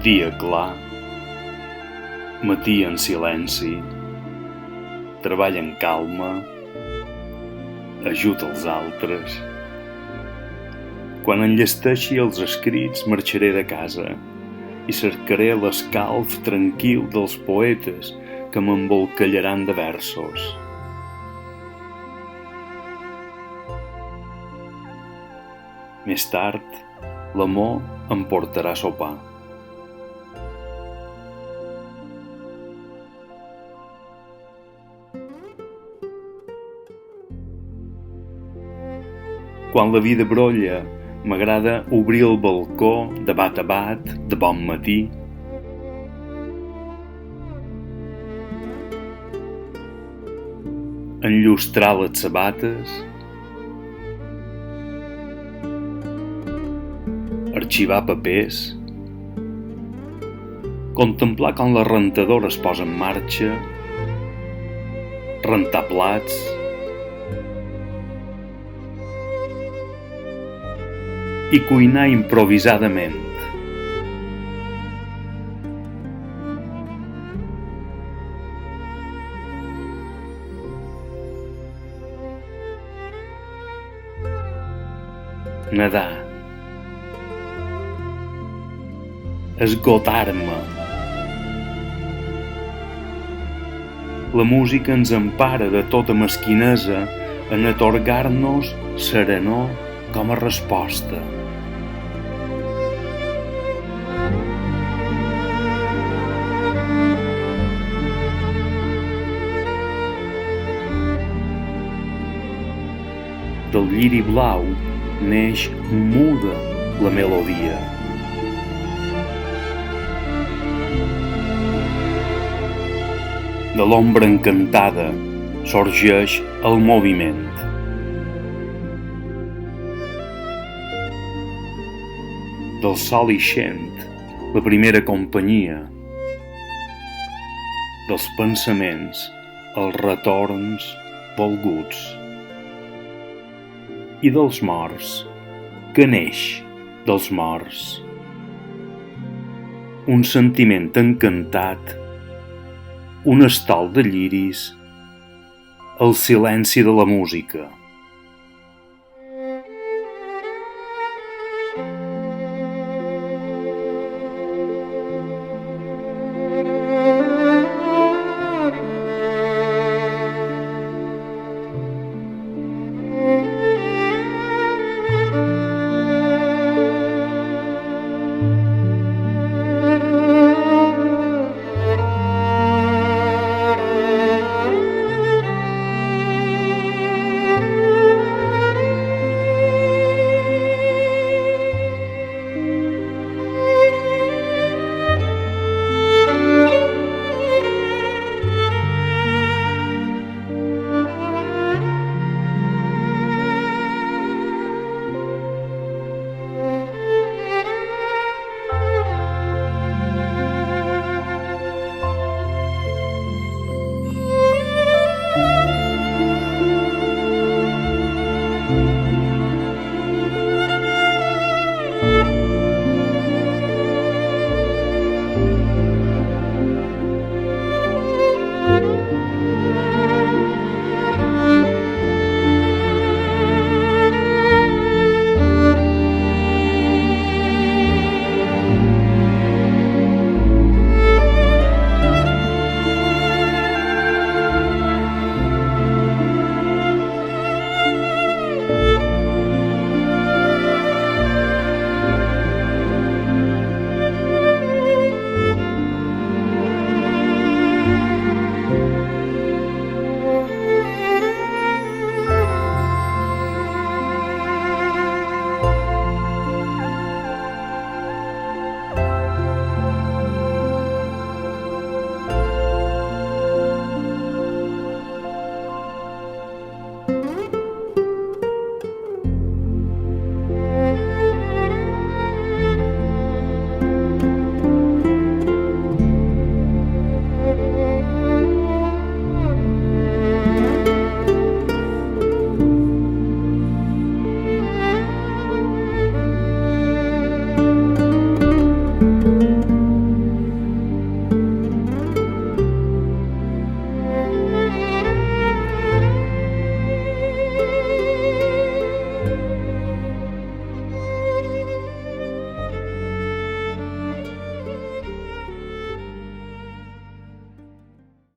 Dia clar, matí en silenci, treball en calma, ajut als altres. Quan enllesteixi els escrits marxaré de casa i cercaré l'escalf tranquil dels poetes que m'embolcallaran de versos. Més tard, l'amor em portarà a sopar. Quan la vida brolla, m'agrada obrir el balcó de bat a bat, de bon matí. Enllustrar les sabates, arxivar papers, contemplar com la rentadora es posa en marxa, rentar plats, i cuinar improvisadament. Nedar. Esgotar-me. La música ens empara de tota mesquinesa en atorgar-nos serenor com a resposta. Del lliri blau neix muda la melodia. De l'ombra encantada sorgeix el moviment. Del sol ixent, la primera companyia. Dels pensaments, els retorns volguts. I dels morts, que neix dels morts. Un sentiment encantat, un estol de lliris, el silenci de la música.